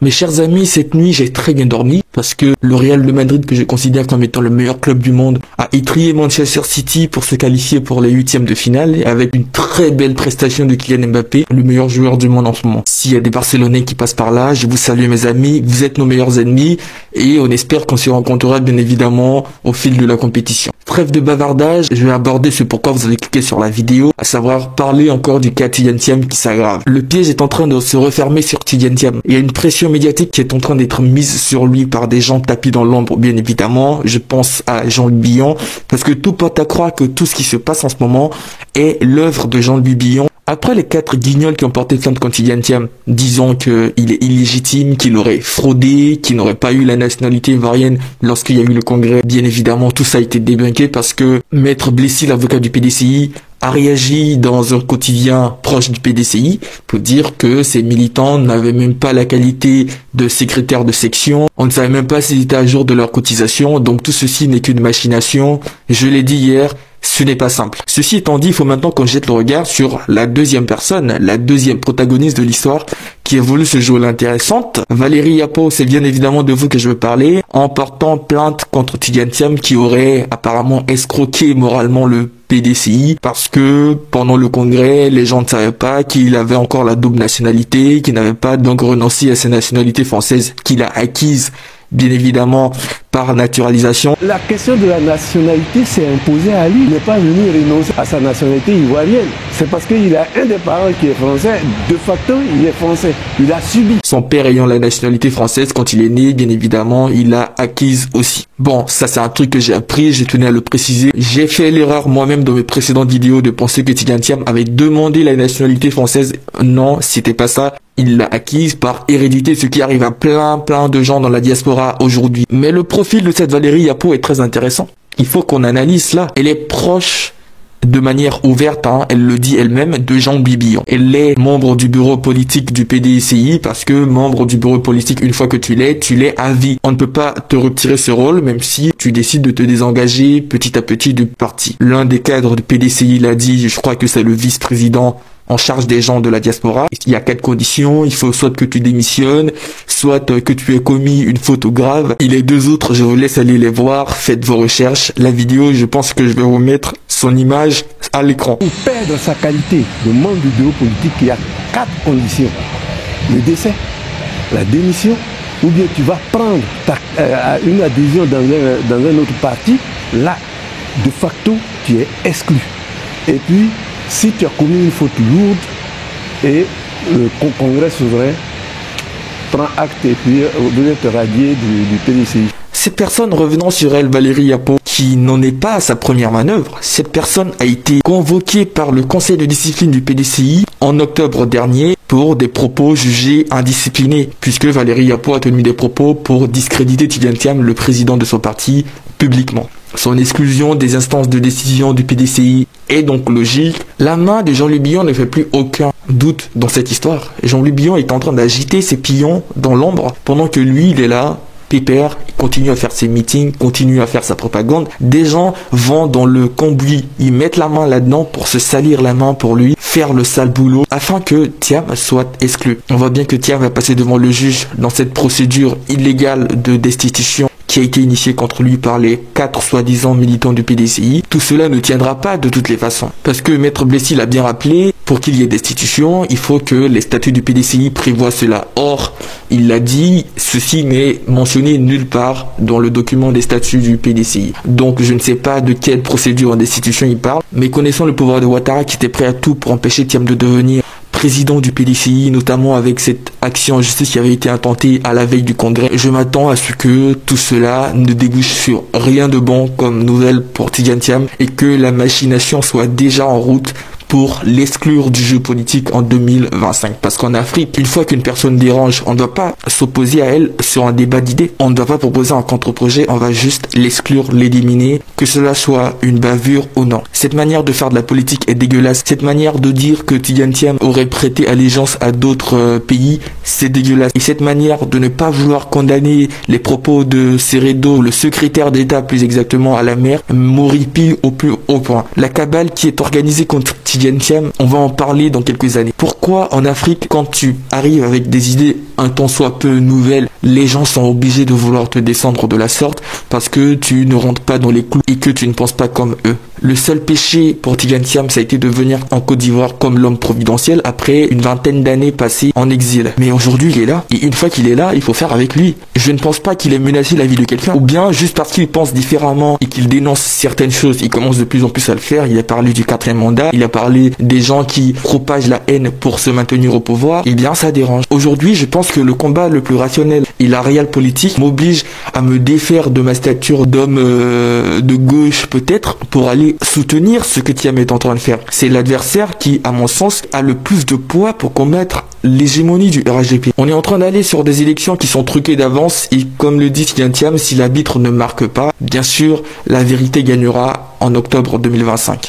Mes chers amis, cette nuit, j'ai très bien dormi parce que le Real de Madrid, que je considère comme étant le meilleur club du monde, a étrillé Manchester City pour se qualifier pour les huitièmes de finale et avec une très belle prestation de Kylian Mbappé, le meilleur joueur du monde en ce moment. S'il y a des Barcelonais qui passent par là, je vous salue mes amis, vous êtes nos meilleurs ennemis et on espère qu'on se rencontrera bien évidemment au fil de la compétition. Trêve de bavardage, je vais aborder ce pourquoi vous avez cliqué sur la vidéo, à savoir parler encore du cas Kylian Thiam qui s'aggrave. Le piège est en train de se refermer sur Kylian Thiam. Il y a une pression médiatique qui est en train d'être mise sur lui par des gens tapis dans l'ombre, bien évidemment. Je pense à Jean-Louis Billon, parce que tout porte à croire que tout ce qui se passe en ce moment est l'œuvre de Jean-Louis Billon. Après les 4 guignols qui ont porté plainte contre Kylian Thiam, disant qu'il est illégitime, qu'il aurait fraudé, qu'il n'aurait pas eu la nationalité ivoirienne lorsqu'il y a eu le congrès, bien évidemment, tout ça a été débunké parce que Maître Blessy, l'avocat du PDCI, a réagi dans un quotidien proche du PDCI pour dire que ces militants n'avaient même pas la qualité de secrétaire de section. On ne savait même pas s'ils étaient à jour de leur cotisation. Donc tout ceci n'est qu'une machination. Je l'ai dit hier, ce n'est pas simple. Ceci étant dit, il faut maintenant qu'on jette le regard sur la deuxième personne, la deuxième protagoniste de l'histoire qui a voulu se jouer l'intéressante. Valérie Yapo, c'est bien évidemment de vous que je veux parler, en portant plainte contre Kylian Thiam qui aurait apparemment escroqué moralement le PDCI parce que pendant le congrès, les gens ne savaient pas qu'il avait encore la double nationalité, qu'il n'avait pas donc renoncé à sa nationalité française qu'il a acquise bien évidemment par naturalisation. La question de la nationalité s'est imposée à lui. Il n'est pas venu renoncer à sa nationalité ivoirienne. C'est parce qu'il a un des parents qui est français. De facto, il est français. Il a subi. Son père ayant la nationalité française, quand il est né, bien évidemment, il l'a acquise aussi. Bon, ça c'est un truc que j'ai appris, je tenais à le préciser. J'ai fait l'erreur moi-même dans mes précédentes vidéos de penser que Kylian Thiam avait demandé la nationalité française. Non, c'était pas ça. Il l'a acquise par hérédité, ce qui arrive à plein de gens dans la diaspora aujourd'hui. Mais le profil de cette Valérie Yapo est très intéressant. Il faut qu'on analyse cela. Elle est proche de manière ouverte, elle le dit elle-même, de Jean-Louis Billon. Elle est membre du bureau politique du PDCI parce que membre du bureau politique, une fois que tu l'es à vie. On ne peut pas te retirer ce rôle même si tu décides de te désengager petit à petit du parti. L'un des cadres du PDCI l'a dit, je crois que c'est le vice-président en charge des gens de la diaspora. Il y a 4 conditions. Il faut soit que tu démissionnes, soit que tu aies commis une faute grave. Et les 2 autres, je vous laisse aller les voir. Faites vos recherches. La vidéo, je pense que je vais vous mettre son image à l'écran. Pour perdre sa qualité de membre du bureau politique, il y a 4 conditions. Le décès, la démission, ou bien tu vas prendre une adhésion dans un autre parti. Là, de facto, tu es exclu. Et puis, si tu as commis une faute lourde et le congrès souverain prend acte et puis veut te radier du PDCI. Cette personne, revenant sur elle, Valérie Yapo, qui n'en est pas à sa première manœuvre, cette personne a été convoquée par le conseil de discipline du PDCI en octobre dernier pour des propos jugés indisciplinés, puisque Valérie Yapo a tenu des propos pour discréditer Kylian Thiam, le président de son parti, publiquement. Son exclusion des instances de décision du PDCI est donc logique. La main de Jean-Louis Billon ne fait plus aucun doute dans cette histoire. Jean-Louis Billon est en train d'agiter ses pions dans l'ombre pendant que lui, il est là, pépère, il continue à faire ses meetings, continue à faire sa propagande. Des gens vont dans le cambouis, ils mettent la main là-dedans pour se salir la main pour lui, faire le sale boulot afin que Thiam soit exclu. On voit bien que Thiam va passer devant le juge dans cette procédure illégale de destitution qui a été initié contre lui par les 4 soi-disant militants du PDCI. Tout cela ne tiendra pas de toutes les façons. Parce que Maître Blessy l'a bien rappelé, pour qu'il y ait destitution, il faut que les statuts du PDCI prévoient cela. Or, il l'a dit, ceci n'est mentionné nulle part dans le document des statuts du PDCI. Donc, je ne sais pas de quelle procédure en destitution il parle, mais connaissant le pouvoir de Ouattara qui était prêt à tout pour empêcher Thiam de devenir président du PDCI, notamment avec cette action en justice qui avait été intentée à la veille du congrès. Je m'attends à ce que tout cela ne débouche sur rien de bon comme nouvelle pour Kylian Thiam et que la machination soit déjà en route pour l'exclure du jeu politique en 2025. Parce qu'en Afrique, une fois qu'une personne dérange, on ne doit pas s'opposer à elle sur un débat d'idées. On ne doit pas proposer un contre-projet, on va juste l'exclure, l'éliminer, que cela soit une bavure ou non. Cette manière de faire de la politique est dégueulasse. Cette manière de dire que Kylian Thiam aurait prêté allégeance à d'autres pays, c'est dégueulasse. Et cette manière de ne pas vouloir condamner les propos de Seredo, le secrétaire d'État plus exactement à la mer, m'horripile au plus haut point. La cabale qui est organisée contre Kylian Tidiane Thiam, on va en parler dans quelques années. Pourquoi en Afrique, quand tu arrives avec des idées un tant soit peu nouvelles, les gens sont obligés de vouloir te descendre de la sorte parce que tu ne rentres pas dans les clous et que tu ne penses pas comme eux. Le seul péché pour Tidiane Thiam, ça a été de venir en Côte d'Ivoire comme l'homme providentiel après une vingtaine d'années passées en exil. Mais aujourd'hui, il est là. Et une fois qu'il est là, il faut faire avec lui. Je ne pense pas qu'il ait menacé la vie de quelqu'un. Ou bien, juste parce qu'il pense différemment et qu'il dénonce certaines choses, il commence de plus en plus à le faire. Il a parlé du 4e mandat. Il a parlé des gens qui propagent la haine pour se maintenir au pouvoir. Eh bien, ça dérange. Aujourd'hui, je pense que le combat le plus rationnel et la réelle politique m'oblige à me défaire de ma stature d'homme de gauche peut-être pour aller soutenir ce que Thiam est en train de faire. C'est l'adversaire qui, à mon sens, a le plus de poids pour combattre l'hégémonie du RHDP. On est en train d'aller sur des élections qui sont truquées d'avance et comme le dit Tidiane Thiam, si l'arbitre ne marque pas, bien sûr, la vérité gagnera en octobre 2025.